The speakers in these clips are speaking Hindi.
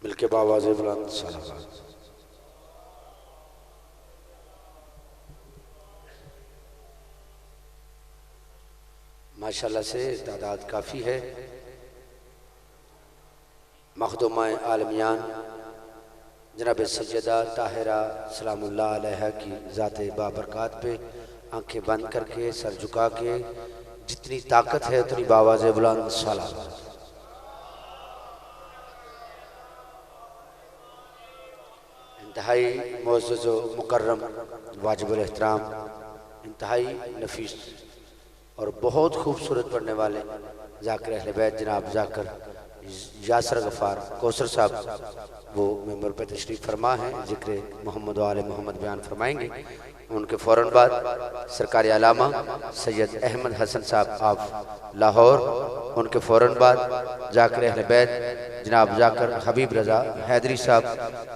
मिलके बावाज़े बुलंद सलावत। माशाल्लाह से तादाद काफ़ी है। मखदूमा आलमियान जनाब सैयदा ताहिरा सलामुल्लाह अलैहा की ज़ात बाबरकात पे आंखें बंद करके सर झुका के जितनी ताकत है उतनी बावाज़े बुलंद सलावत। इंतहाई मुअज़्ज़ज़ व मुकर्रम वाजिबुल एहतराम, इंतहाई नफीस और बहुत खूबसूरत पढ़ने वाले ज़ाकिर अहले बैत जनाब ज़ाकिर यासर गफ़ार कौसर साहब वो मेंबर पे तशरीफ़ फरमा है। ज़िक्र मोहम्मद व आले मोहम्मद बयान फरमाएंगे। उनके फ़ौरन बाद सरकारी अलामा सैयद अहमद हसन साहब आप लाहौर, उनके फ़ौरन बाद ज़ाकिर अहले बैत जनाब ज़ाकिर हबीब रज़ा हैदरी साहब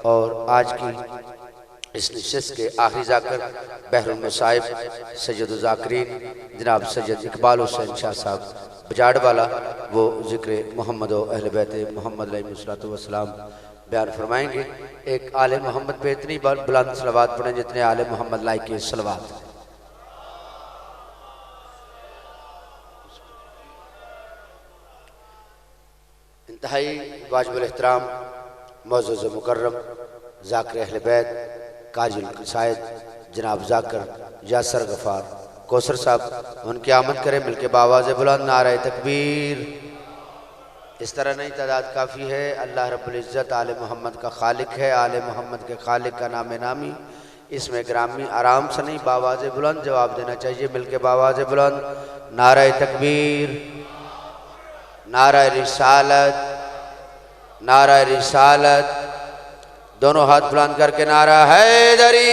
और आज की इस नशिस्त के आखिरी ज़ाकिर बहरुल मसाइब सैयद ज़ाकिरीन जनाब सैयद इकबाल हुसैन शाह साहब बजाड़ वाला वो ज़िक्र मोहम्मद व अहले बैत मोहम्मद अलैहिस्सलातु वस्सलाम बयान फरमाएंगे। एक आले मोहम्मद पे इतनी बुलंद सलवात पढ़ें जितने आले मोहम्मद लाइक के सलवात। इंतहाई वाजिबुल एहतराम मुअज़्ज़ज़ मुकर्रम ज़ाकिर अहले बैत काजिल क़सायद जनाब ज़ाकिर यासर गफ़ार कौसर साहब उनकी आमद करें मिलके बावाज़े बुलंद नारे तकबीर। इस तरह नहीं तादाद काफ़ी है। अल्लाह रब्बुल इज़्ज़त आले मोहम्मद का खालिक है, आले मोहम्मद के खालिक का नाम नामी। इसमें ग्रामी आराम से नहीं बावाज़े बुलंद जवाब देना चाहिए। मिलके बावाज़े बुलंद नारे तकबीर, नारे रिसालत, नारे रिसालत, दोनों हाथ बुलंद करके नारा हैदरी।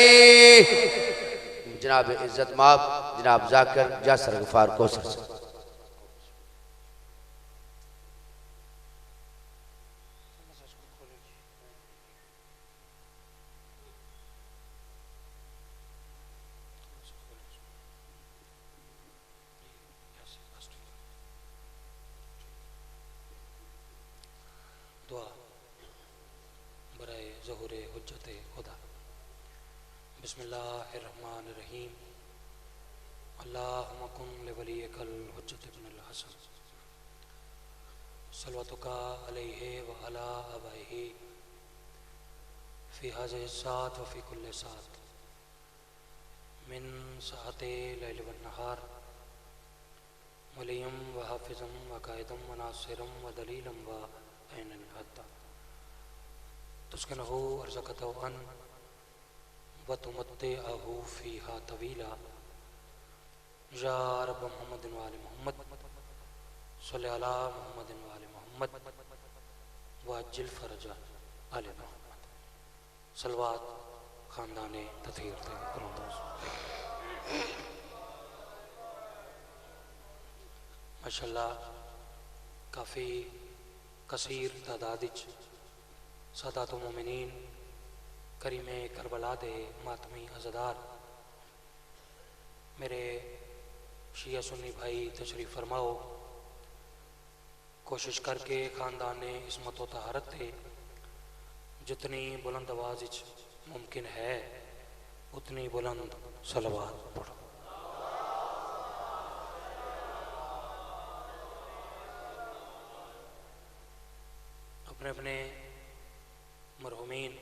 जनाब इज़्ज़त माब जनाब ज़ाकिर यासर गफ़ार कौसर साहब। दुआ बराए ज़हुरे हुज्जते खुदा। बिस्मिल्लाहिर्रहमानिर्रहीम। अल्लाहुम्मा कुन लिवलियकल हुज्जत इब्नुल हसन सल्वतुका अलैहि व अला आबाइहि फ़ी हाज़िहि सात व फ़ी कुल्लि सात मिन साअते लैल व नहार वलियम व हाफ़िज़म व कायदम व नासिरम व दलीलम व ऐनन हत्ता तुस्किनहु अर्ज़क़तहु अन व तुमत्तिअहु फ़ीहा तवीला या रब्ब मुहम्मदिन व आले मुहम्मद सल्लि अला मुहम्मदिन व आले मुहम्मद व अज्जिल फ़रजा आले मुहम्मद। सलवात ख़ानदाने तत्हीर थे माशाअल्लाह काफ़ी कसीर तादाद सादात मोमिनीन करीमे करबला दे मातमी अज़दार मेरे शिया सुन्नी भाई तशरीफ़ फरमाओ। कोशिश करके ख़ानदान इसमत व तहारत थे जितनी बुलंद आवाज़ मुमकिन है उतनी बुलंद सलवात पढ़ो। अपने अपने मरहूमीन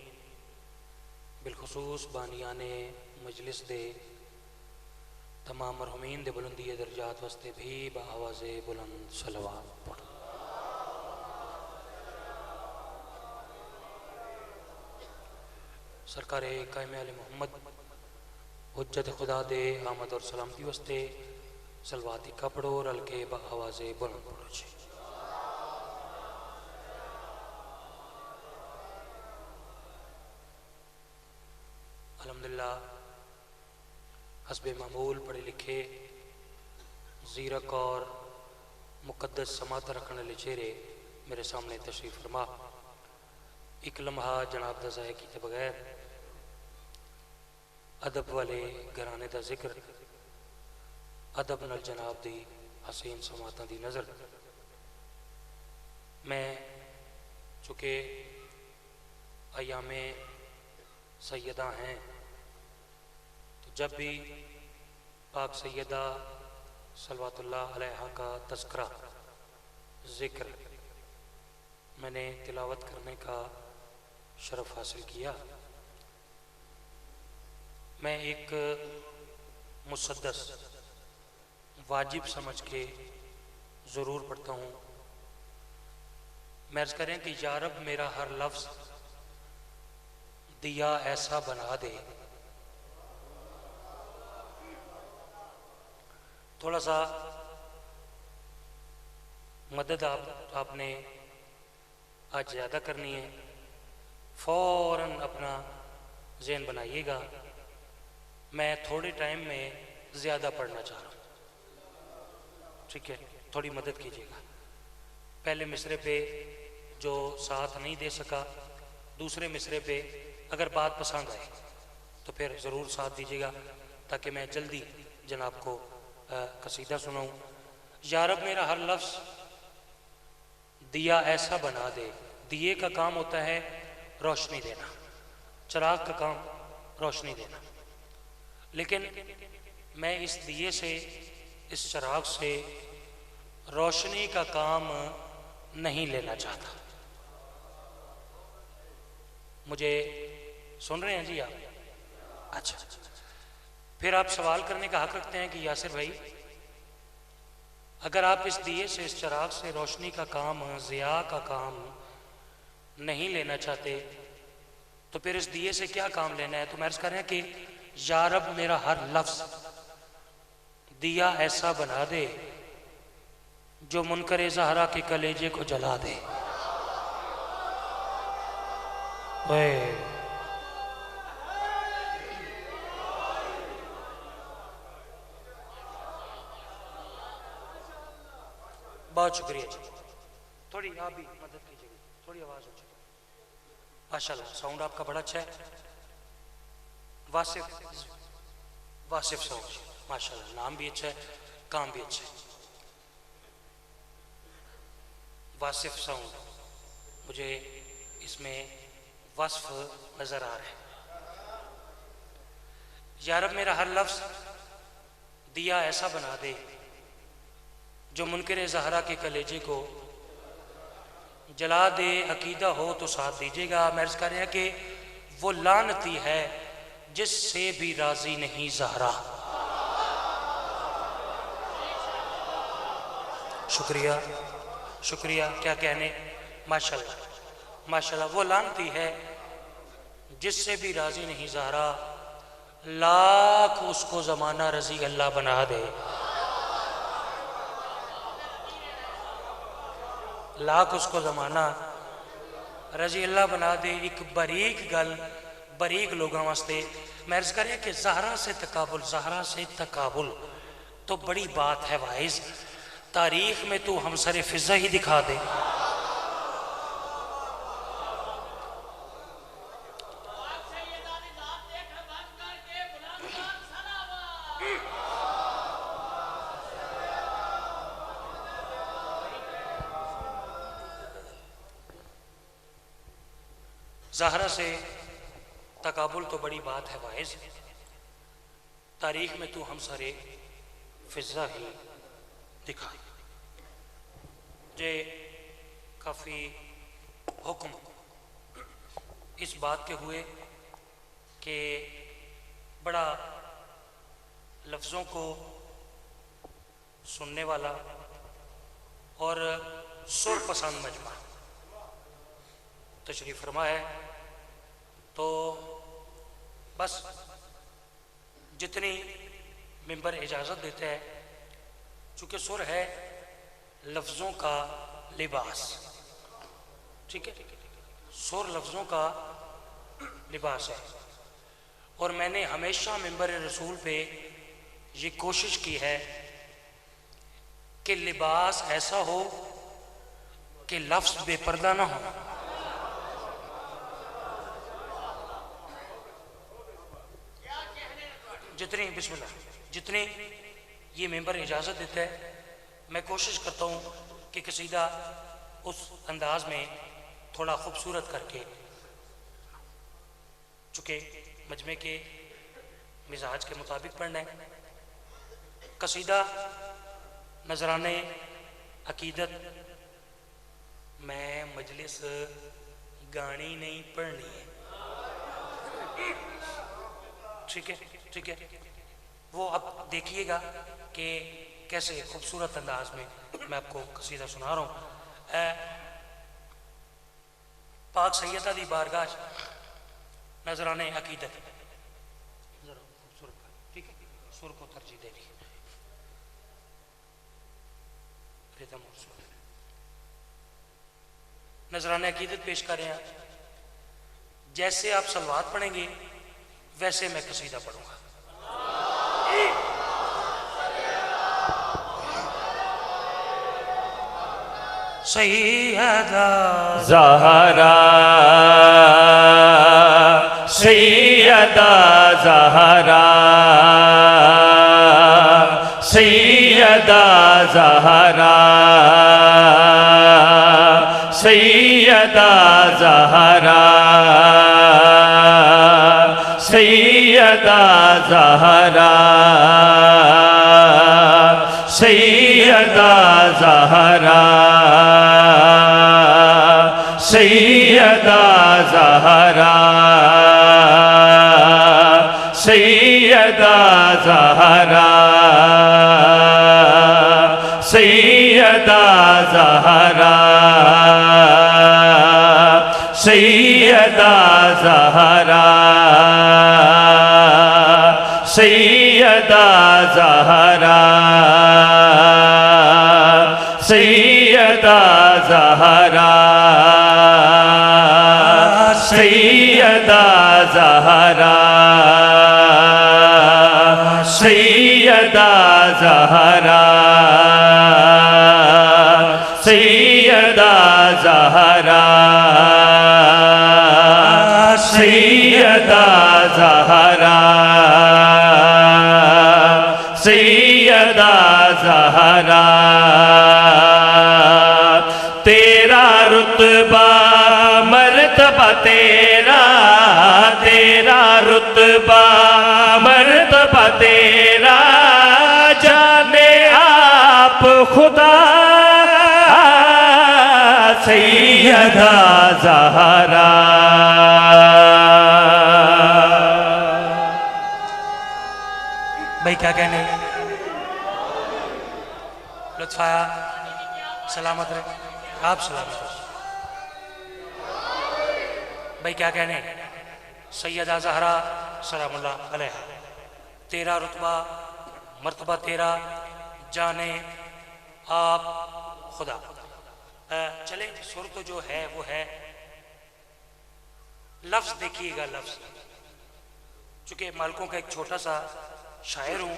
बिलखसूस बानियाने मजलिस दे तमाम मरहूमीन दे बुलंदी दर्जात वास्ते भी बाआवाज़े बुलंद सलवात पढ़ो। सरकार कायम आले मोहम्मद हुज्जत खुदा दे आमद और सलामती वास्ते सलवाती का पढ़ो रल के बाआवाज़े बुलंद पढ़ो जी। अल्हम्दुलिल्लाह हस्बे मामूल पढ़े लिखे ज़ीरक और मुक़द्दस समात रखने वाले चेहरे मेरे सामने तशरीफ़ फरमा। एक लम्हा जनाब दा ज़ाया किए बगैर अदब वाले घराने का जिक्र अदब नाल जनाब दी हसीन समातां दी नज़र मैं चूँकि अयाम सैयदा हैं, तो जब भी पाक सैयदा सल्लल्लाहु अलैहा का तज़किरा ज़िक्र मैंने तिलावत करने का शरफ़ हासिल किया, मैं एक मुसद्दस वाजिब समझ के ज़रूर पढ़ता हूँ। मैं अर्ज़ करें कि या रब मेरा हर लफ्ज़ दिया ऐसा बना दे। थोड़ा सा मदद आपने आज ज़्यादा करनी है, फ़ौरन अपना ज़हन बनाइएगा। मैं थोड़े टाइम में ज़्यादा पढ़ना चाह रहा हूँ, ठीक है? थोड़ी मदद कीजिएगा। पहले मिसरे पे जो साथ नहीं दे सका, दूसरे मिसरे पे अगर बात पसंद आए तो फिर ज़रूर साथ दीजिएगा, ताकि मैं जल्दी जनाब को कसीदा सुनाऊँ। या रब मेरा हर लफ्ज़ दिया ऐसा बना दे। दिए का काम होता है रोशनी देना, चिराग का काम रोशनी देना, लेकिन मैं इस दिए से, इस चिराग से रोशनी का काम नहीं लेना चाहता। मुझे सुन रहे हैं जी आप? अच्छा, फिर आप सवाल करने का हक रखते हैं कि यासिर भाई, अगर आप इस दिए से, इस चिराग से रोशनी का काम, ज़िया का काम नहीं लेना चाहते, तो फिर इस दिए से क्या काम लेना है? तो मैं अर्ज़ कर रहे हैं कि या रब मेरा हर लफ्ज़ दिया ऐसा बना दे जो मुनकर ज़हरा के कलेजे को जला दे। ओए बहुत शुक्रिया जी, थोड़ी आप भी मदद कीजिएगा, थोड़ी आवाज़ ऊंची। माशाल्लाह साउंड आपका बड़ा अच्छा है। वासिफ साउंड, माशाल्लाह, नाम भी अच्छा है, काम भी अच्छा है। वासिफ साउंड, मुझे इसमें वस्फ नज़र आ रहा है। या रब मेरा हर लफ्ज़ दिया ऐसा बना दे जो मुनकर ज़हरा के कलेजे को जला दे। अकीदा हो तो साथ दीजिएगा। मैं अर्ज़ कर रहा कि वो लानती है जिससे भी राजी नहीं ज़हरा। शुक्रिया शुक्रिया, क्या कहने, माशाल्लाह माशाल्लाह। वो लानती है जिससे भी राजी नहीं ज़हरा, लाख उसको ज़माना रज़ी अल्लाह बना दे। लाख उसको ज़माना रज़ी अल्लाह बना दे। एक बारीक गल बारीक लोगों वास्ते मैं अर्ज़ करें कि ज़हरा से तकाबुल, ज़हरा से तकाबुल तो बड़ी बात है वाइज। तारीख में तू हम सरे फिज़ा ही दिखा दे। ज़हरा से तकाबुल तो बड़ी बात है वाइज। तारीख में तू हम सारे फिज़ा ही दिखाई। जे काफ़ी हुक्म इस बात के हुए कि बड़ा लफ्ज़ों को सुनने वाला और सुर पसंद मजमा तशरीफ़ फरमा है, तो बस जितनी मिंबर इजाज़त देते हैं, चूँकि सुर है लफ्ज़ों का लिबास, ठीक है, सुर लफ्ज़ों का लिबास है। और मैंने हमेशा मिंबर रसूल पे ये कोशिश की है कि लिबास ऐसा हो कि लफ्ज़ बेपर्दा ना हो। जितनी बिस्मिल्लाह, जितनी ये मेंबर इजाज़त देता है, मैं कोशिश करता हूँ कि कसीदा उस अंदाज में थोड़ा खूबसूरत करके चूँकि मजमे के मिजाज के मुताबिक पढ़ना है। कसीदा नजराने अकीदत, मैं मजलिस गानी नहीं पढ़नी है, ठीक है, ठीक है। वो अब देखिएगा कि कैसे खूबसूरत अंदाज में मैं आपको कसीदा सुना रहा हूँ। पाक सैयदा दी बारगाह नजराने अकीदत, जरा खूबसूरत, ठीक है, सुर को तरजीह दे रही, रिदम और सुर। नजराने अकीदत पेश कर रहे हैं। जैसे आप सलवात पढ़ेंगे वैसे मैं कसीदा पढ़ूंगा। सैयदा ज़हरा सैयदा ज़हरा सैयदा ज़हरा सैयदा ज़हरा सैयदा ज़हरा सैयदा ज़हरा सैयदा ज़हरा सैयदा ज़हरा सैयदा ज़हरा सैयदा ज़हरा सैयदा ज़हरा सैयदा ज़हरा सैयदा ज़हरा सैयदा ज़हरा सैयदा ज़हरा सैयदा ज़हरा सैयदा ज़हरा तेरा रुतबा मर्तबा तेरा, तेरा रुतबा मर्तबा तेरा, जाने आप खुदा सैयदा ज़हरा। भाई क्या कहने, लुत्फ आया, सलामत रहे, आप सलामत रहे। भाई क्या कहने, सैयदा ज़हरा सलामुल्लाह अलैहा, तेरा रुतबा मर्तबा तेरा, जाने आप खुदा। चले सुर तो जो है वो है, लफ्ज देखिएगा लफ्ज। चूंकि मालिकों का एक छोटा सा शायर हूं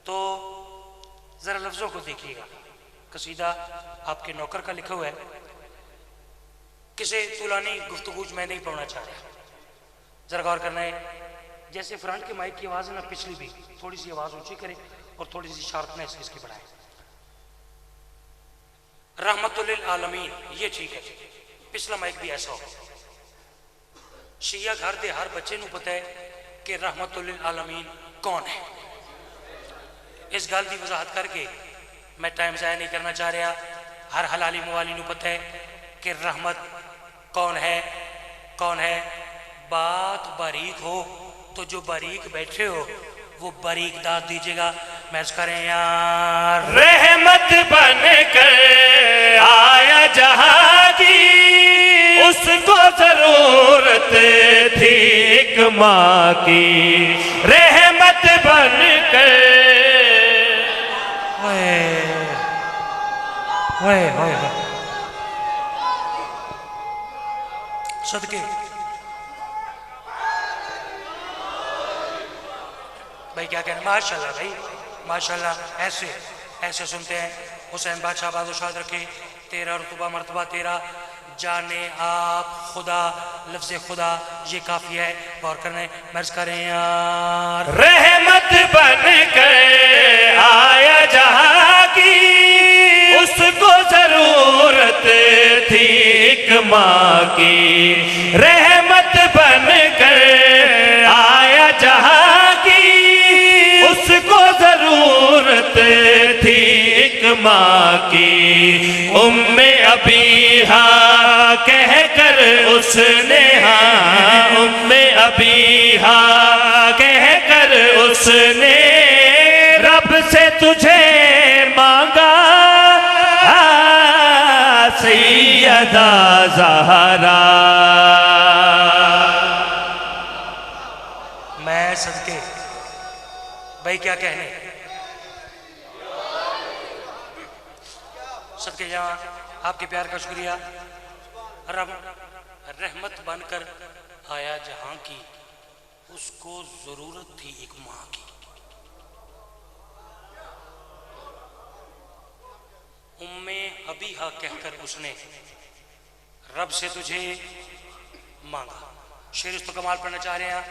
तो जरा लफ्जों को देखिएगा। कसीदा आपके नौकर का लिखा हुआ है, किसे तुलानी गुफ्तगू मैं नहीं पढ़ना चाह रहा, जरा गौर करना है। जैसे फ्रंट के माइक की आवाज है ना, पिछली भी थोड़ी सी आवाज ऊंची करे और थोड़ी सी शार्पनेस इसकी बढ़ाए। रहमतुल आलमीन ये ठीक है, पिछला माइक भी ऐसा हो। शिया घर दे हर बच्चे नूं पता है कि रहमतुल आलमीन कौन है। इस गल की वजाहत करके मैं टाइम ज़ाया नहीं करना चाह रहा। हर हलाली मुवाली नूं पता है कि रहमत कौन है, कौन है। बात बारीक हो तो जो बारीक बैठे हो वो बारीक दाद दीजिएगा। मैं करें यार, रहमत बन कर आया जहां की, उसको जरूरत थी एक माँ की। रहमत बन कर सदके भाई क्या कहना, माशाल्लाह भाई माशाल्लाह। ऐसे ऐसे सुनते हैं। हुसैन बादशाह बादशाह रखे, तेरा रुतबा मर्तबा तेरा, जाने आप खुदा। लफ्ज़ खुदा ये काफी है, गौर करने मर्ज करें यार। रहमत बन कर आया जहां की, उसको जरूरत थी एक माँ की। रहमत बन कर माँ की उम्मे अबीहा कह कर उसने, हाँ उम्मे अबीहा कह कर उसने रब से तुझे मांगा सैयदा ज़हरा। मैं सदके भाई क्या कहने, सदके जहाँ आपके प्यार का शुक्रिया। रब रहमत बनकर आया जहां की, उसको जरूरत थी एक मां की। उम्मे अबीहा कहकर उसने रब से तुझे मांगा। शेर इस तो कमाल पढ़ना चाह रहे हैं,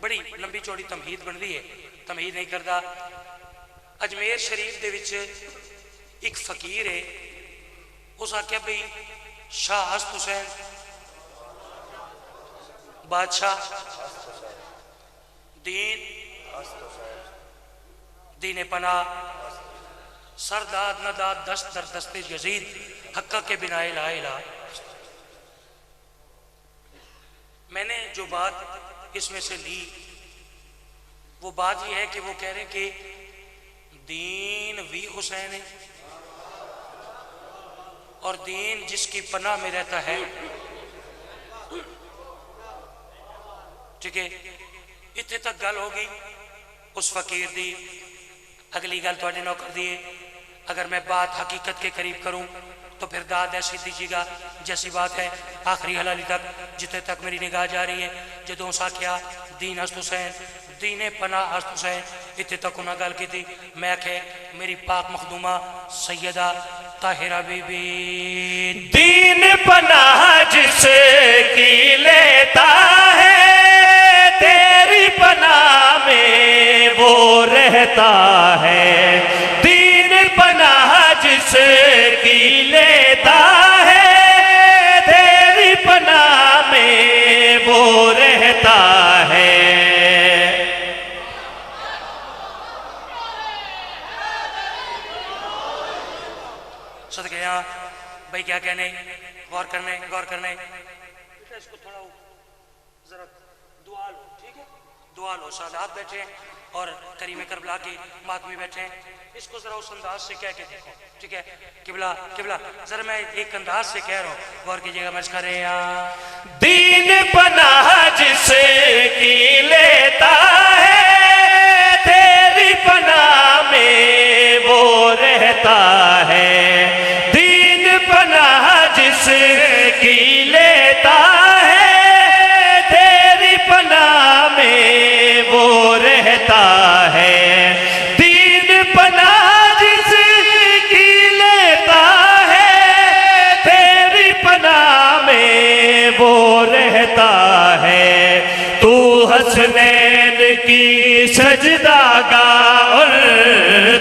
बड़ी लंबी चौड़ी तमहीद बन रही है, तमहीद नहीं करता। अजमेर शरीफ दे विच एक फकीर है, उस आख्या भाई शाह हस्त हुसैन बादशाह दीन दीन पना सरदाद नदाद दस्त दर दस्ते यजीद हक्का के बिना ला इला। मैंने जो बात इसमें से ली वो बात यह है कि वो कह रहे हैं कि दीन भी हुसैन है और दीन जिसकी पनाह में रहता है, ठीक है। इतने तक गल हो गई उस फकीर दी। अगली गल थोड़े नौकर दी है, अगर मैं बात हकीकत के करीब करूं तो फिर दाद ऐसी दीजिएगा जैसी बात है आखिरी हलाली तक, जितने तक मेरी निगाह जा रही है। जदों साख्या दीन हस्त हुसैन दीने पना हस्त हुसैन, इतने तक उन्हें गल की थी। मैं आखे मेरी पाक मखदूमा सैयदा ताहिरा बीबी, दीन पनाह जिसकी लेता है तेरी पनाह में वो रहता है। दीन पनाह जिसकी लेता है तेरी पनाह में वो रहता है। सदके यहाँ भाई क्या कहने, गौर करने इसको थोड़ा जरा दुआ लो, ठीक है। दुआ लो, सादात बैठे और करीम करबला के मातमी बैठे हैं, इसको जरा उस अंदाज से कह के देखो, ठीक है। किबला किबला जरा मैं एक अंदाज से कह रहा हूँ, गौर कीजिएगा। मर्ज करें यहाँ दीन पनाह जिसकी लेता है तेरी पनाह में वो रहता है। दीन पनाह जिसकी लेता है तेरी पनाह में वो रहता है। दीन पनाह जिसकी लेता है तेरी पनाह में वो रहता है। तू हसनैन की सजदागाह और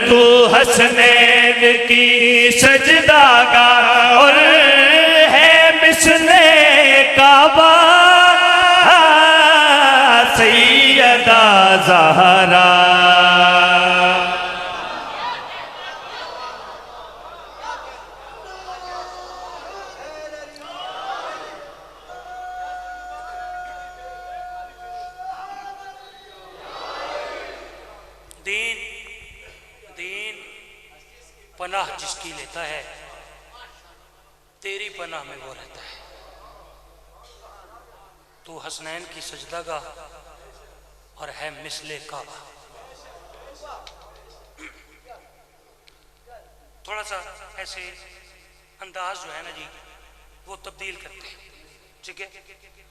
तू हसनैन की सजदागाह और है मिसले काबा सैयदा ज़हरा। दीन दीन पनाह जिसकी लेता है तेरी पनाह में वो रहता है। तू हसनैन की सजदागाह और है मिसले काबा। थोड़ा सा ऐसे अंदाज जो है ना जी वो तब्दील करते हैं, ठीक है।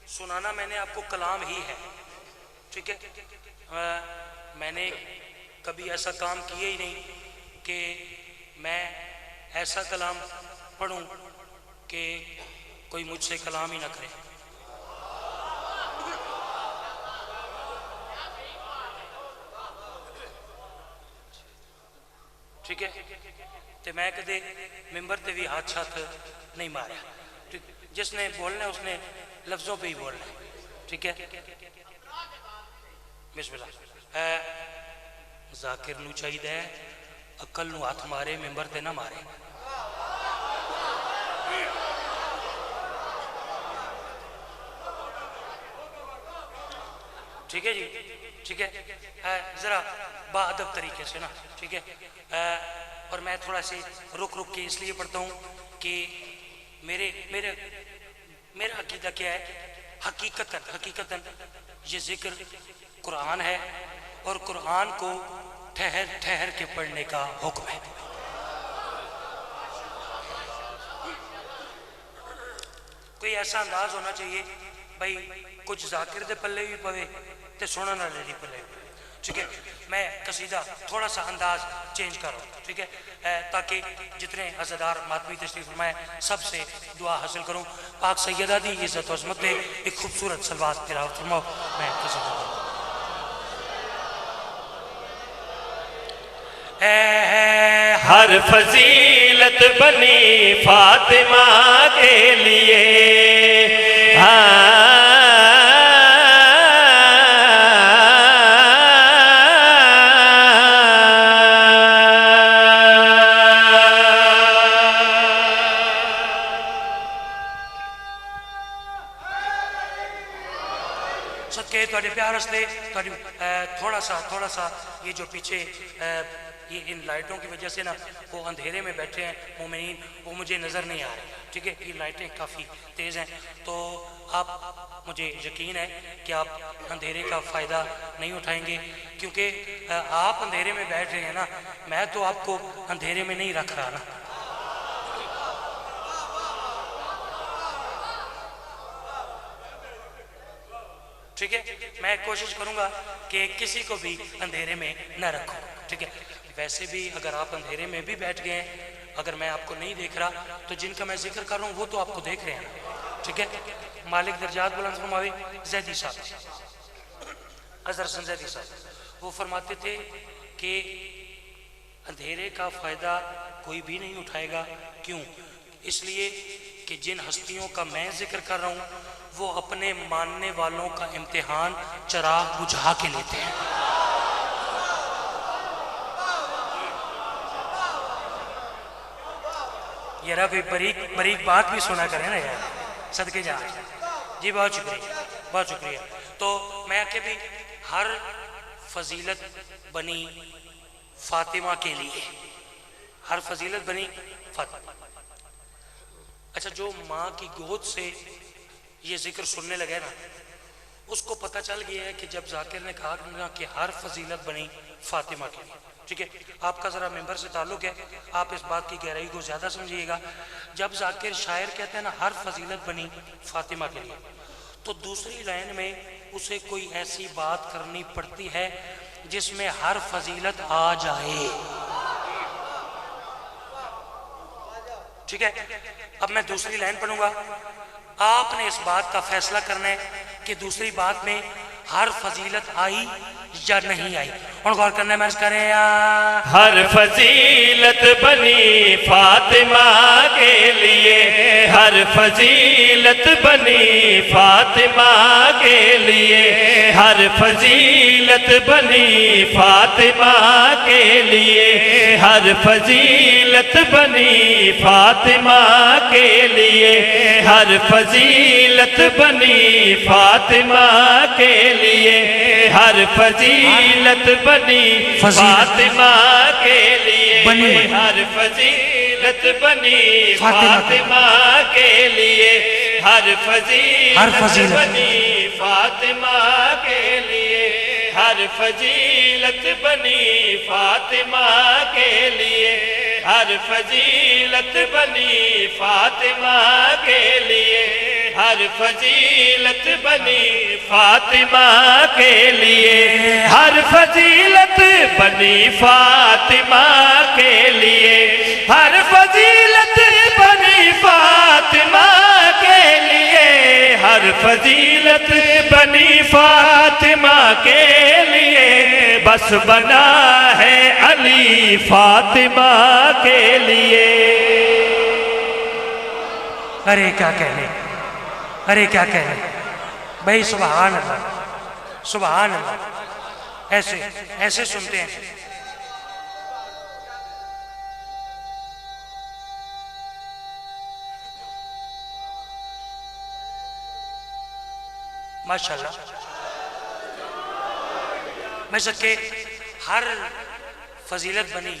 सुनाना मैंने आपको कलाम ही है, ठीक है। मैंने कभी ऐसा काम किया ही नहीं कि मैं ऐसा कलाम पढ़ूं कि कोई मुझसे कलाम ही ना करे। ठीक है, तो मैं कदे मिंबर ते भी हाथ छात नहीं मारा। जिसने बोलना है उसने लफ्जों पे ही बोलना है, ठीक है। बिस्मिल्लाह। जाकिर नू चाहिए अकल नू हाथ मारे मेंबर ते ना मारे। ठीक है जी, ठीक है, जरा बाअदब तरीके से ना, ठीक है। और मैं थोड़ा सी रुक रुक के इसलिए पढ़ता हूँ कि मेरे मेरे मेरा अकीदा क्या है, हकीकतन हकीकतन ये जिक्र कुरान है और कुरान को ठहर ठहर के पढ़ने का हुक्म है। कोई ऐसा अंदाज होना चाहिए भाई कुछ जाकिर दे पल्ले भी पवे ते सुनने वाले दी पल्ले भी, ठीक है। मैं कसीदा थोड़ा सा अंदाज चेंज कर रहा हूँ, ठीक है, ताकि जितने अज़ादार मातमी तशरीफ फरमाए सबसे दुआ हासिल करूँ। पाक सैयदा दी इज़्ज़त और अज़मत पे एक खूबसूरत सलवात तिलावत फरमाओ। मैं कसीदा हर फजीलत बनी फातिमा के लिए, सदके तुहाडे प्यार हस्ते थोड़ा सा ये जो पीछे ये इन लाइटों की वजह से ना वो अंधेरे में बैठे हैं मोमिनीन, वो मुझे नज़र नहीं आ रहे, ठीक है। ये लाइटें काफ़ी तेज़ हैं, तो आप मुझे यकीन है कि आप अंधेरे का फ़ायदा नहीं उठाएंगे, क्योंकि आप अंधेरे में बैठ रहे हैं ना, मैं तो आपको अंधेरे में नहीं रख रहा ना। ठीक है, मैं कोशिश करूंगा कि किसी को भी अंधेरे में न रखूं, ठीक है। वैसे भी अगर आप अंधेरे में भी बैठ गए, अगर मैं आपको नहीं देख रहा, तो जिनका मैं जिक्र कर रहा हूँ वो तो आपको देख रहे हैं, ठीक है। मालिक दर्जात बुलंद फरमावे जैदी साहब, अजहर हसन जैदी साहब, वो फरमाते थे कि अंधेरे का फ़ायदा कोई भी नहीं उठाएगा। क्यों? इसलिए कि जिन हस्तियों का मैं जिक्र कर रहा हूँ वो अपने मानने वालों का इम्तिहान चराग बुझा के लेते हैं। यार कोई बरीक बात भी सुना करें ना यार, सदके जा जी, बहुत शुक्रिया, बहुत शुक्रिया। तो मैं आके भी हर फजीलत बनी फातिमा के लिए, हर फजीलत बनी फातिमा। अच्छा, जो माँ की गोद से ये जिक्र सुनने लगे ना, उसको पता चल गया है कि जब जाकिर ने कहा ना कि हर फजीलत बनी फातिमा के लिए, ठीक है। आपका ज़रा मेंबर से ताल्लुक़ है, आप इस बात की गहराई को ज़्यादा समझिएगा। जब जाकिर शायर कहते हैं ना हर फजीलत बनी फातिमा के लिए, तो दूसरी लाइन में उसे कोई ऐसी बात करनी पड़ती है जिसमें हर फजीलत आ जाए, ठीक है। अब मैं दूसरी लाइन पढ़ूंगा, आपने इस बात का फैसला करना है कि दूसरी बात में हर फजीलत आई या नहीं आई। और गौर करना है, मैं करें हर फजीलत बनी फातिमा के लिए, हर फजीलत बनी फातिमा के लिए, हर फजीलत बनी फातिमा के लिए, हर फजीलत बनी फातिमा के लिए, हर फजीलत बनी फातिमा के लिए, हर फजीलत बनी फातिमा के लिए, हर फजीलत बनी फातिमा के लिए, हर फजीलत बनी फातिमा के लिए, हर फजीलत बनी फातिमा के लिए, हर फजीलत बनी फातिमा के लिए, हर फजीलत बनी फातिमा के लिए, हर फजीलत बनी फातिमा के लिए, हर फजीलत बनी फातिमा के लिए, हर फजीलत बनी फातिमा के लिए, बस बना है अली फातिमा के लिए। अरे क्या कहने, अरे क्या कहने भाई, सुभान अल्लाह, सुभान अल्लाह। ऐसे ऐसे सुनते हैं, माशाल्लाह। मैं सके हर फजीलत बनी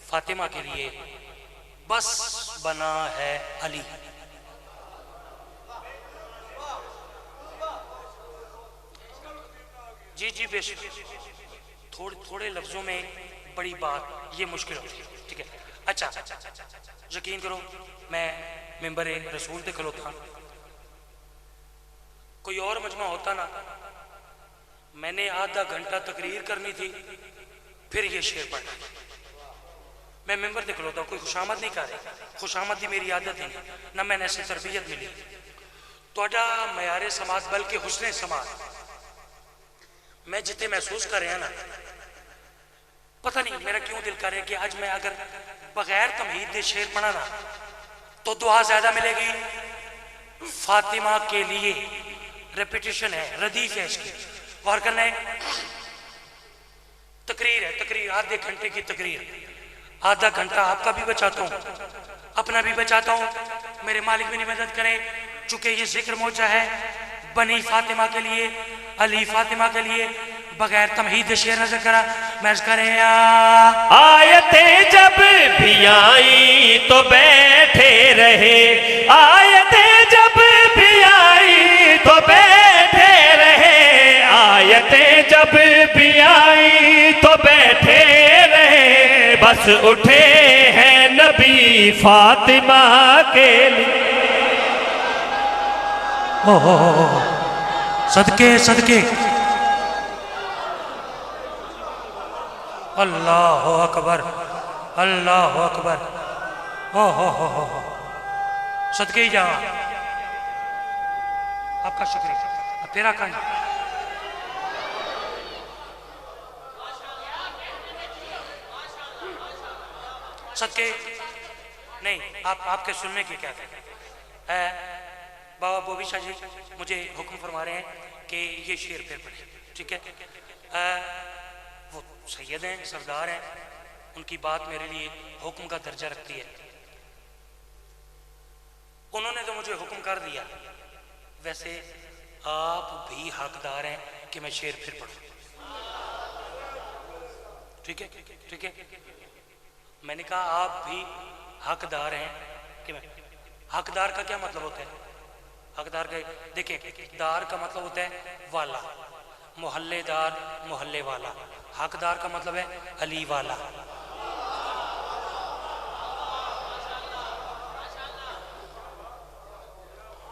फातिमा के लिए, बस बना है अली। जी जी बेशक, थोड़े लफ्जों में बड़ी बात ये मुश्किल होती है, ठीक है। अच्छा यकीन करो, मैं मिंबर रसूल ते खलोता, कोई और मजमा होता ना, मैंने आधा घंटा तकरीर करनी थी, फिर ये शेर पढ़ना। मैं मिंबर ते खलोता, कोई खुशामद नहीं कर रही, खुशामद की मेरी आदत ही नहीं, ना मैंने ऐसी तरबियत मिली। तोड़ा मयारे समाज बल्कि हुस्ने समाज मैं जितने महसूस कर रहा ना, पता नहीं मेरा क्यों दिल कर रहा है कि आज मैं अगर बगैर तमहीद दे शेर पढ़ा ना तो दुआ ज्यादा मिलेगी। फातिमा के लिए रेपिटेशन है, रदीफ है इसकी, गौर करना है। तकरीर है, तकरीर आधे घंटे की तकरीर, आधा घंटा आपका भी बचाता हूँ, अपना भी बचाता हूँ, मेरे मालिक भी मदद करें। चूंकि ये जिक्र मौजा है बनी फातिमा के लिए, अली फातिमा के लिए, बगैर तमहीद शेर नजर करा मैं करें। आयतें जब भी आई तो बैठे रहे, आयतें जब भी आई तो बैठे रहे, आयतें जब भी आई तो बैठे रहे, बस उठे हैं नबी फातिमा के लिए। सदके सदके, अल्लाह अकबर, अल्लाह अकबर, हो सदके ही जावा, आपका शुक्रिया। तेरा कान सदके नहीं, आपके सुनने की क्या है। बाबा बोबी शाह जी मुझे हुक्म फरमा रहे हैं कि ये शेर फिर पढ़े, ठीक है। वो सैयद हैं, सरदार हैं, उनकी बात मेरे लिए हुक्म का दर्जा रखती है। उन्होंने तो मुझे हुक्म कर दिया, वैसे आप भी हकदार हैं कि मैं शेर फिर पढ़ूं, ठीक है, ठीक है। मैंने कहा आप भी हकदार हैं कि मैं, हकदार का क्या मतलब होता है? हकदार का देखिए, दार का मतलब होता है वाला, मोहल्लेदार मोहल्ले वाला, हकदार का मतलब है अली वाला।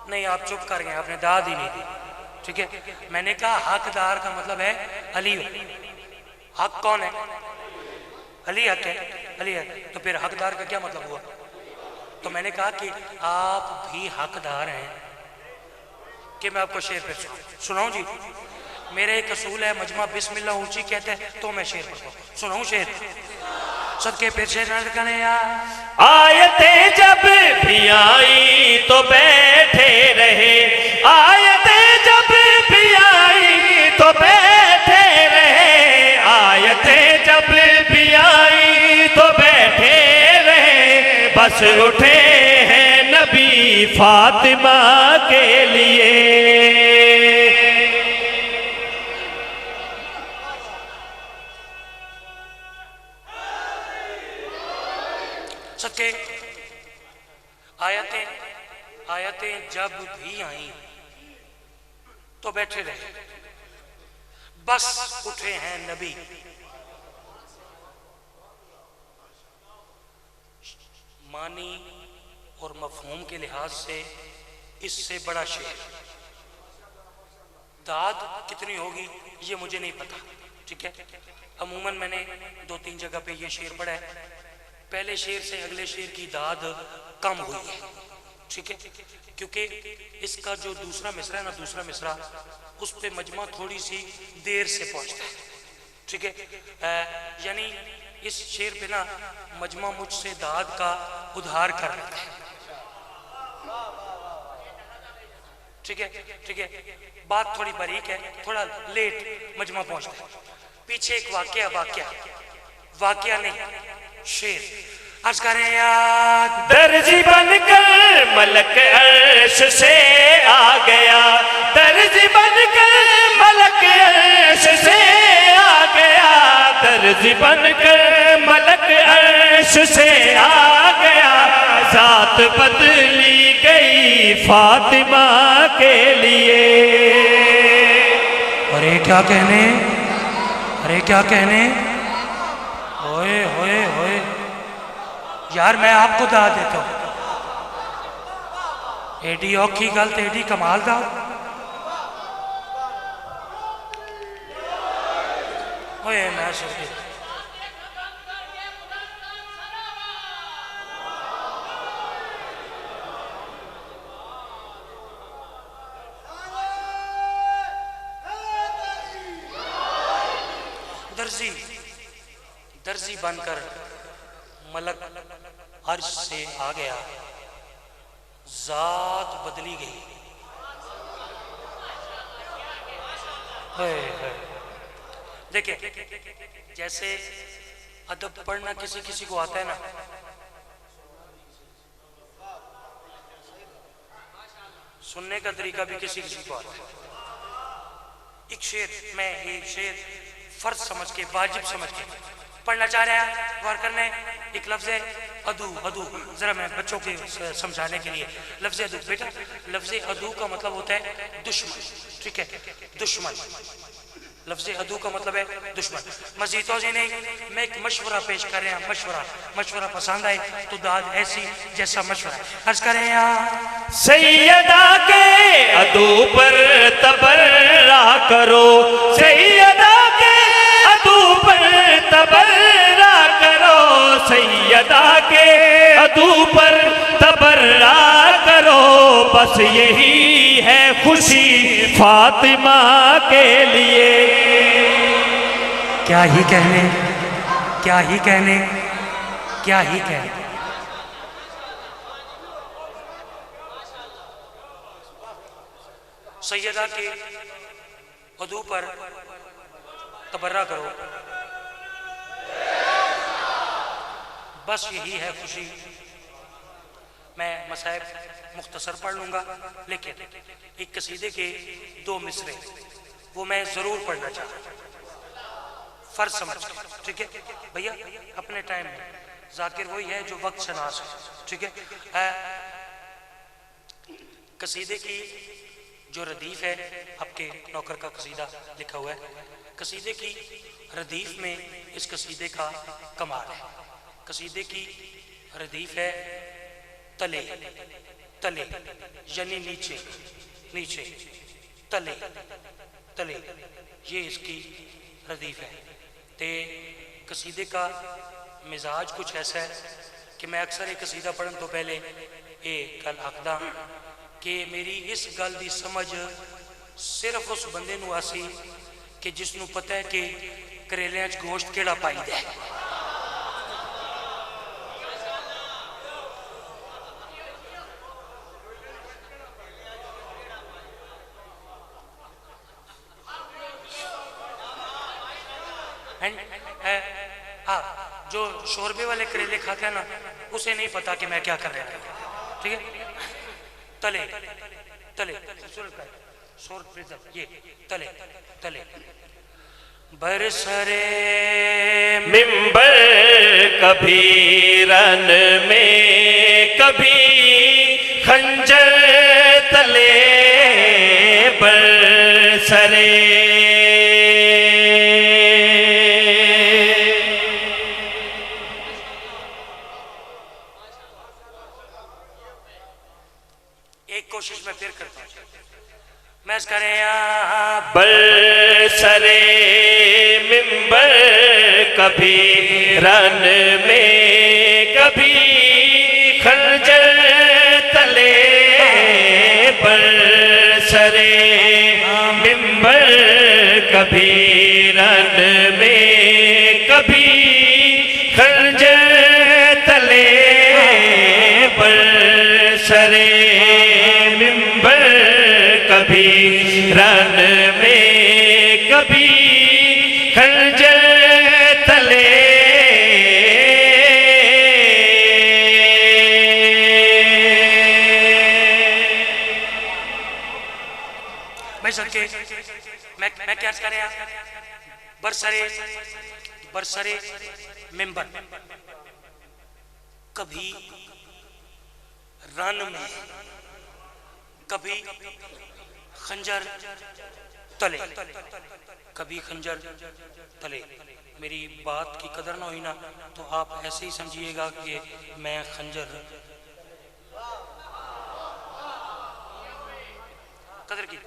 नहीं आप चुप कर गए, आपने दाद ही नहीं दी, ठीक है। मैंने कहा हकदार का मतलब है अली। हक कौन है? अली हक है, अली है, तो फिर हकदार का क्या मतलब हुआ? तो मैंने कहा कि आप भी हकदार हैं कि मैं आपको शेर पे सुनाऊं जी। मेरे एक असूल है, मजमा बिस्मिल्लाह ऊंची कहते हैं तो मैं शेर पढ़ता हूं। सुनाऊं शेर? सदके फिर शेर नजर करें यार। आयतें जब भी आई तो बैठे रहे, आयतें जब भी आई तो बैठे रहे, आयतें जब भी आई तो बैठे रहे, बस उठे हैं नबी फातिमा के लिए। सके आयतें जब भी आई तो बैठे रहे, बस उठे हैं नबी। मानी और मफहूम के लिहाज से इससे बड़ा शेर, दाद कितनी होगी ये मुझे नहीं पता, ठीक है। अमूमन मैंने 2-3 जगह पे ये शेर पढ़ा है, पहले शेर से अगले शेर की दाद कम हुई है, ठीक है, क्योंकि इसका जो दूसरा मिसरा है ना, दूसरा मिसरा, उस पे मजमा थोड़ी सी देर से पहुंचता है, ठीक है। यानी इस शेर पे ना मजमा मुझसे दाद का उधार कर लेता है, ठीक है, ठीक है। बात थोड़ी बारीक है, थोड़ा लेट मजमा पहुंचता है। पीछे एक वाकया नहीं, शेर अर्ज करें याद। दर्जी बनकर मलक अर्श से आ गया, दर्जी दर्ज बनकर मलक अर्श से आ गया, दर्ज बनकर मलक अर्श से आ गया। जात बदली गई फातिमा के लिए। अरे क्या कहने, अरे क्या कहने, ओए होए होए यार, मैं आपको दाद देता हूँ। एडी औखी गल ते एडी कमाल दा। ओए मैं सुन दर्जी, दर्जी बनकर मलक अर्श से आ गया, जात बदली गई। देखिए, जैसे अदब पढ़ना किसी किसी को आता है ना, सुनने का तरीका भी किसी किसी को आता है। एक शेर, मैं ये शेर फर्ज समझ के, वाजिब समझ के पढ़ना चाह रहे हैं, गौर करने। एक लफ्ज है अदू, अदू जरा मैं बच्चों के समझाने के लिए, लफ्ज अदू बेटा, लफ्ज अदू का मतलब होता है दुश्मन, ठीक है, दुश्मन। लफ्ज अदू का मतलब है दुश्मन। मजीद तो नहीं, मैं एक मशवरा पेश कर रहे हैं, मशवरा, मशवरा पसंद आए तो दाद ऐसी जैसा मशवरा अर्ज करें। यहाँ सैयदा के अदू पर तबर्रा करो, सैयदा के अदू पर तबर्रा करो, सैयदा के अदू पर तबर्रा करो। बस यही है खुशी फातिमा के लिए। क्या ही कहने, क्या ही कहने, क्या ही कहने। सैयदा के अदू पर तबर्रा करो, बस यही है खुशी। मैं मसाइब मुख्तसर पढ़ लूंगा, लेकिन एक कसीदे के 2 मिसरे वो मैं जरूर पढ़ना चाहता हूँ, फर्ज समझ के, ठीक है भैया, अपने टाइम में। जाकिर वही है जो वक्त शनास है, ठीक है। कसीदे की जो रदीफ है, आपके नौकर का कसीदा लिखा हुआ है, कसीदे की रदीफ में इस कसीदे का कमाल है। कसीदे की रदीफ है तले, तले यानी नीचे, नीचे, तले, तले, ये इसकी रदीफ है। ते कसीदे का मिजाज कुछ ऐसा है कि मैं अक्सर एक कसीदा पढ़न तो पहले ये गल आखदा कि मेरी इस गल की समझ सिर्फ उस बंदे नूं आसी कि जिसनों पता है कि करेलियां च गोश्त केड़ा पाईदा है। जो शोरबे वाले करेले खाते हैं ना, उसे नहीं पता कि मैं क्या कर रहा हूँ, ठीक है। तले, तले, ये तले, तले बरसरे मिंबर कभी रन में, कभी खंजर तले बरसरे। कोशिश मैं फिर करता हूँ, मैं करें यहाँ बरसरे मिंबर कभी रन में, कभी खंजर तले बरसरे मिंबर कभी रन में, कभी खंजर तले बरसरे कभी रन में, कभी खंजर तले। भाई सदके मैं क्या कर रहा बरसरे मेंबर कभी रन में कभी खंजर तले कभी खंजर तले। मेरी बात की कदर ना हुई ना तो आप ऐसे ही समझिएगा कि मैं खंजर कदर की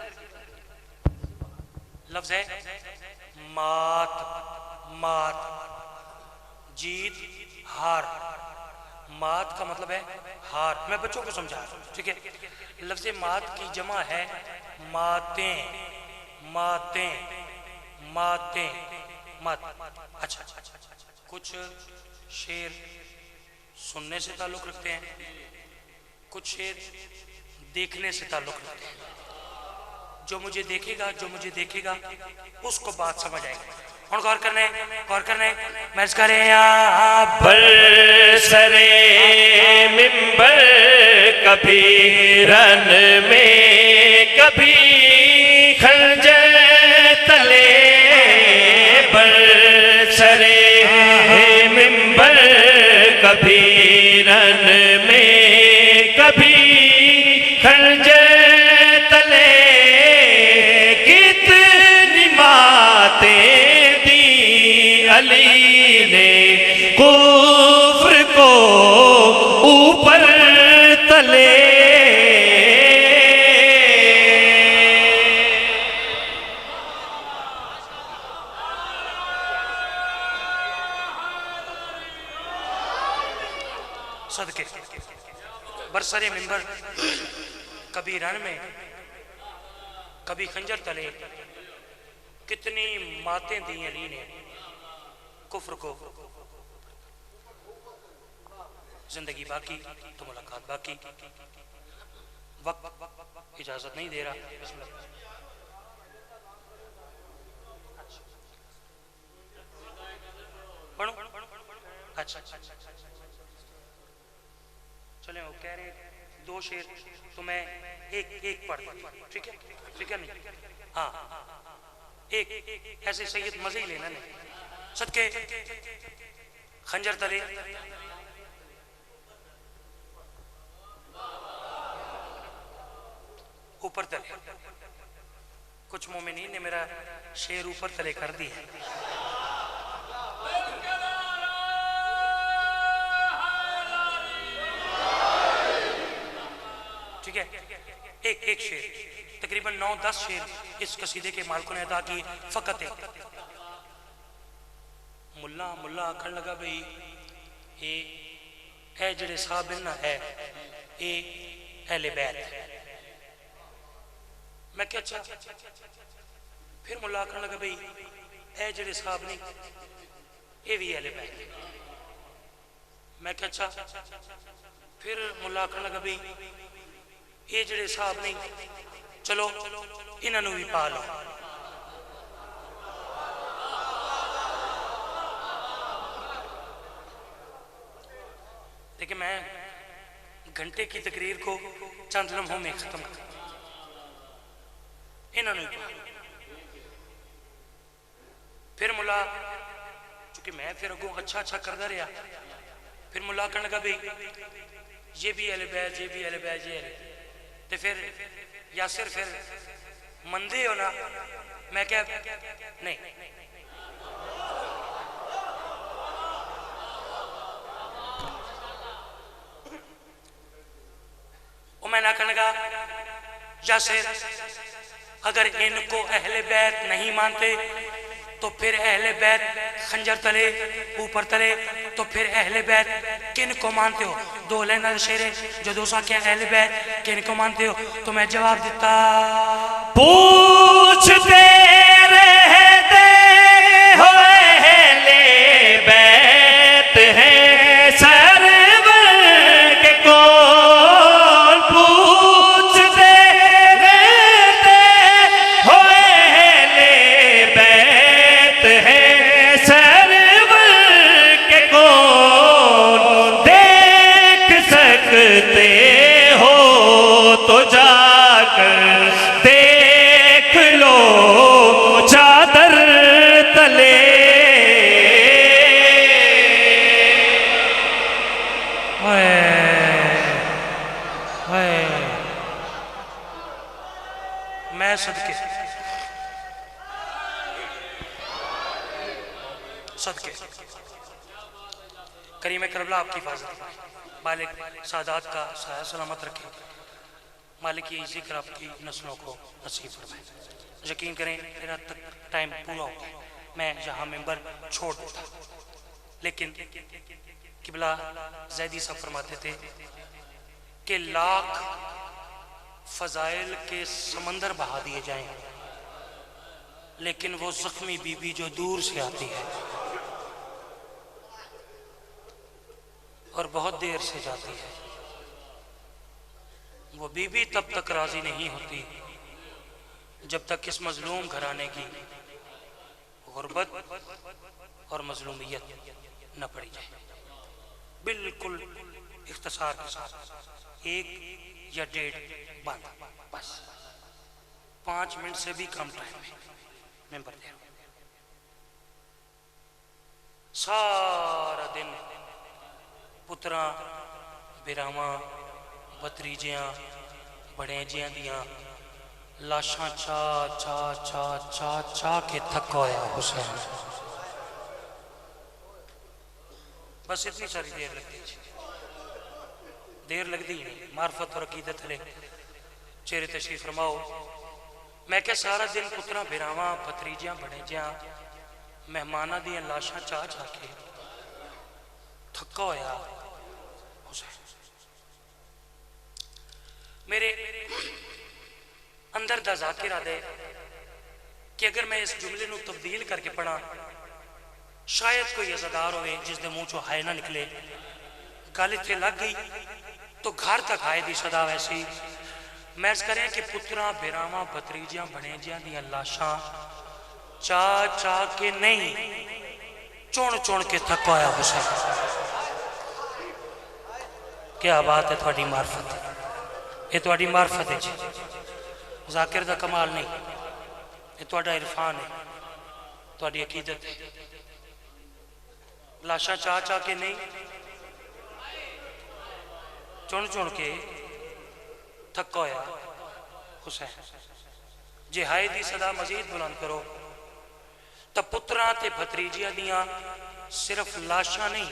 लफ्ज है मात मात जीत हार। मात का मतलब है हार। मैं बच्चों को समझा रहा हूं, ठीक है। लफ्ज मात की जमा है मातें मातें मातें मत। अच्छा कुछ शेर सुनने से ताल्लुक रखते हैं, कुछ शेर देखने से ताल्लुक रखते हैं। जो मुझे देखेगा उसको बात समझ आएगी। और गौर करने मैं करे बरसरे मिंबर कभी रन में कभी खंजर तले। बरसरे मिंबर कभी रन में कभी खंजर तले। कितनी मातें अली ने कुफ्र को ऊपर तले। सदके बरसरे मिंबर कभी रन में कभी खंजर तले। कितनी मातें दी अली ने कुफ्र को। जिंदगी बाकी तो मुलाकात बाकी। वक्त इजाजत नहीं दे रहा। पढ़ो अच्छा चले वो कह रहे दो शेर तो मैं एक पढ़ ठीक है नहीं। हाँ एक ऐसे सैयद मजे ही लेना नहीं। सदके खंजर तले ऊपर तले। कुछ मोमिनीन ने मेरा शेर ऊपर तले कर दिया। ठीक है एक शेर तकरीबन 9-10 शेर इस कसीदे के मालिकों ने अदा की। फकत है मुल्ला आखन लगा भाई ये जेड़े साहब ना है ये अहले बैत। मैं क्या अच्छा फिर मुल्ला आखन लगा भाई ए जेड़े साहब नहीं ये भी अहले बैत। मैं क्या अच्छा फिर मुल्ला आखन लगा भाई ये जेड़े साहब नहीं चलो इन्हों भी पा लो। देखिए मैं घंटे की तकरीर को चंद लम्हों में खत्म कर इन्होंने फिर मुला चूंकि मैं फिर अगों अच्छा करता रहा। फिर मुला कहने लगा भाई ये भी अहले बैत ये भी अहले बैत ये तो फिर यासिर फिर मंदे हो ना। मैं क्या नहीं मैं ना कहने लगा यासिर अगर इनको अहले बैत नहीं मानते तो फिर अहले बैत खंजर तले ऊपर तले तो फिर अहले बैत किन को मानते हो। दो लाइना शेरे जो दोसा क्या अहले बैत किन को मानते हो। तो मैं जवाब देता पूछते रहते हो अहले बैत है सरवर के कौन। पूछते रहते हो अहले बैत है सरवर के कौन। देख सकते हो तो जाकर देख सदके सदके करीम करबला आपकी हिफाजत, मालिक सादात का साया सलामत रखे, मालिक ये जिक्र आपकी नस्लों को नसीब फरमाए। यकीन करें मेरा तक टाइम पूरा हो गया, मैं यहाँ मेंबर छोड़ देता, लेकिन किबला जैदी साहब फरमाते थे कि लाख फजाइल के समंदर बहा दिए जाएं, लेकिन वो जख्मी बीबी जो दूर से आती है और बहुत देर से जाती है, वो बीबी तब तक राजी नहीं होती जब तक इस मजलूम घराने की गुर्बत और मजलूमियत न पड़ी जाए। बिल्कुल इख्तिसार के साथ 1 या 1.5 बंद, बस 5 मिनट से भी कम टाइम में मेंबर दे रहा हूं। सारा दिन पुत्रा बिरावां भतरीजियां बड़ेजियां दियां लाशां चा चा चा चा चा के थक होया हुसैन। बस इतनी सारी देर लगती, देर लगती ही नहीं। मार्फत और अकीदत ले चेहरे तशरीफ फरमाओ। मैं क्या सारा दिन पुत्रा बिरावां भतरीजियां बड़ेजियां मेहमाना दियां लाशां चा चा के थका होया हुसैन। मेरे अंदर दा जाकिर आ दे कि अगर मैं इस जुमले नू तब्दील करके पढ़ा, शायद कोई अज़ादार होवे जिसके मुंह चो हाय ना निकले। गल इत्थे लग गई तो घर तक हाय दी सदा वैसी। मैं करें कि पुत्रा बिरावां भतरीजियां बनेजियां दियां लाशां चा चा के नहीं, चुन चुन के थका होया हुसैन। क्या बात है, थोड़ी मार्फत, ये थोड़ी मार्फत है जी, जाकिर दा कमाल नहीं, ये थोड़ा इरफान है, थोड़ी अकीदत है। लाशा चा चा के नहीं, चुन चुन के थका होया हुसैन। जे हाय दी सदा मजीद बुलंद करो तो पुत्रा ते भतरीजियां दियां सिर्फ लाशा नहीं,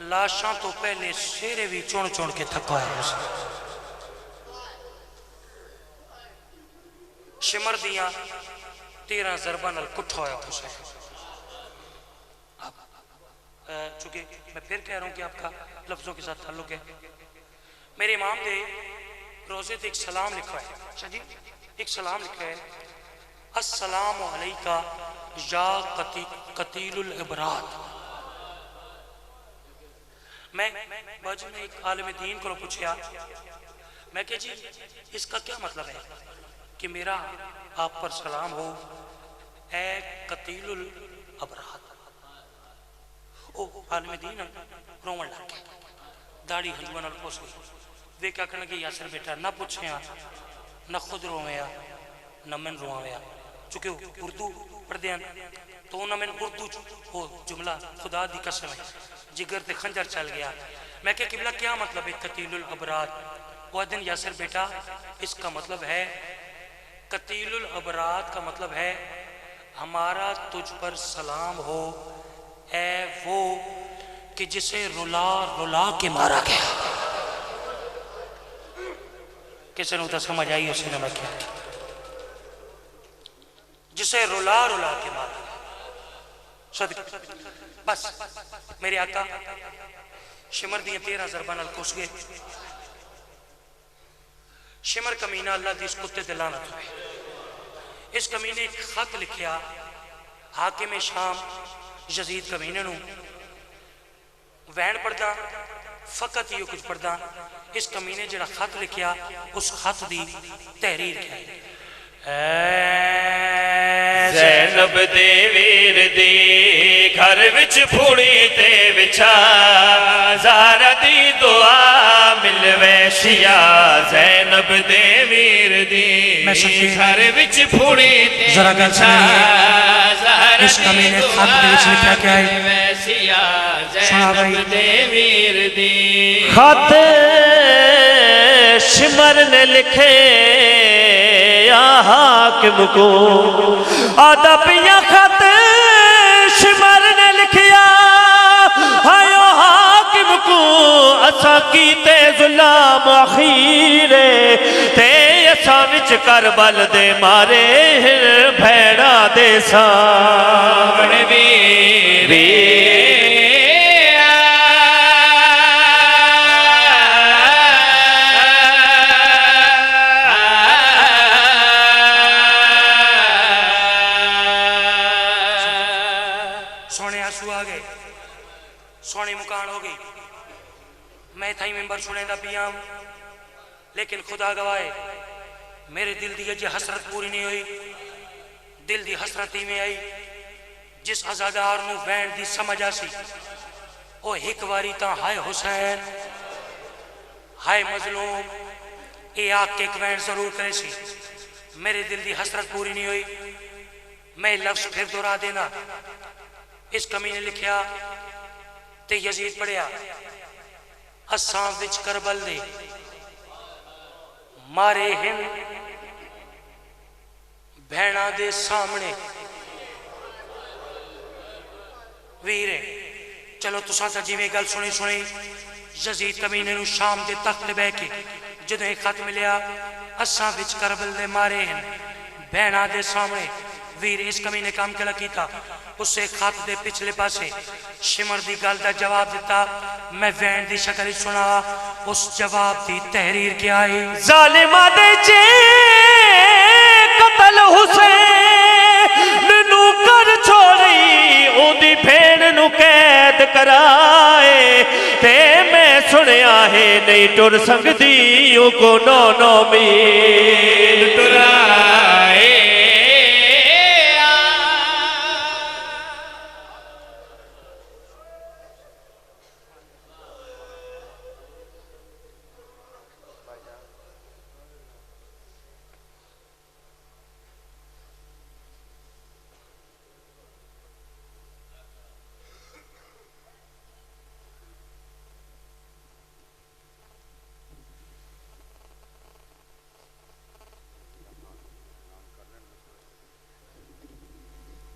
लाशा तो पहले शेरे भी चुन चुन के थका होया हुसैन। शिमर दियां 13 ज़रबा नाल कुट्ठा होया हुसैन। चूंकि मैं फिर कह रहा हूं कि आपका लफ्जों के साथ ताल्लुक है, मेरे इमाम ने रोजे पे एक सलाम लिखा है। अच्छा जी, एक सलाम लिखा है, अस्सलामु अलैका या कतीलुल इबरात। मैं बाजू में एक आलिम दीन को पूछा, मैं कहा जी इसका क्या मतलब है कि मेरा आप पर सलाम हो ए कतीलुल अबरात। ओ आलिम दीन रोवन लग गया, दाढ़ी हंजुआ नाल पोस गई। वे क्या कहने लगे, यासर बेटा ना पूछया ना खुद रोवया ना मैन रोवया। चूंकि उर्दू पढ़ते हैं तो उन्हें मैंने उर्दू वो जुमला खुदा दी कसम है जिगर ते खंजर चल गया। मैं क्या किबला क्या मतलब है कतीलुल अबरात। वो दिन यासर बेटा इसका मतलब है, कतीलुल अबरात का मतलब है हमारा तुझ पर सलाम हो ए वो कि जिसे रुला रुला के मारा गया। किसी ने तो समझ आई उसने मैं क्या, जिसे रुला रुला के मारा गया। बस मेरे आका शिमर दिया 13 ज़रबा नाल कुस गए। शिमर कमीना अल्लाह दी इस कुत्ते ते लानत हुए। इस कमीने एक खत लिखिया हाकिम शाम यजीद कमीने नू, वैन पढ़दा फकत ही कुछ पढ़दा। इस कमीने जड़ा खत लिखिया उस खत दी तहरीर क्या है, ज़ैनब दे वीर दी घर विच फूड़ी ते विछा, ज़ारा दी दुआ मिलवे शिया। ज़ैनब दे वीर दी घर विच फूड़ी ते विछा, इस कमीने खत दे विच लिखा क्या है, ज़ैनब दे वीर दी खत शिमर ने लिखे हाकिम को अदबिया खत शिमर ने लिखिया हायो हाकिम को असा कीते जुल्म अखीरे ते असा विच करबल दे मारे भैड़ा दे सामने वीर सोनी मुकान हो गई। मैं था मेंबर सुने दा पिया लेकिन खुदा गवाए मेरे दिल दी अजे हसरत पूरी नहीं हुई। दिल दी हसरत में आई जिस आजादार नू बैंड दी समझ आसी ओ एक बारी ता हाय हुसैन हाय मजलूम ये आके एक बैंड जरूर करे सी। मेरे दिल दी हसरत पूरी नहीं हुई। मैं लफ्ज फिर दोहरा देना। इस कमी ने लिखिया ते यजीद पढ़िया असां विच करबल दे मारे हिन भैणा दे सामने वीरे। चलो तुसा ता जिवें गल सुनी सुनी यजीद कमीने नू शाम दे तख्त बह के जदों एक खत मिलिया असां विच करबल दे मारे हिन भैणा दे सामने वीर इस कमीने काम केला कीता। उससे खत दे पिछले पासे शिमर दी गल दा जवाब दिता। मैं वैन दी शक्ल सुना उस जवाब दी तहरीर क्या आई। जालिमा दे चे कतल हुसैन नू कर छोड़ी ओदी भेण नू कैद कराए ते मैं सुनिया है नहीं टुर सकदी ओ को 9 मील टुरा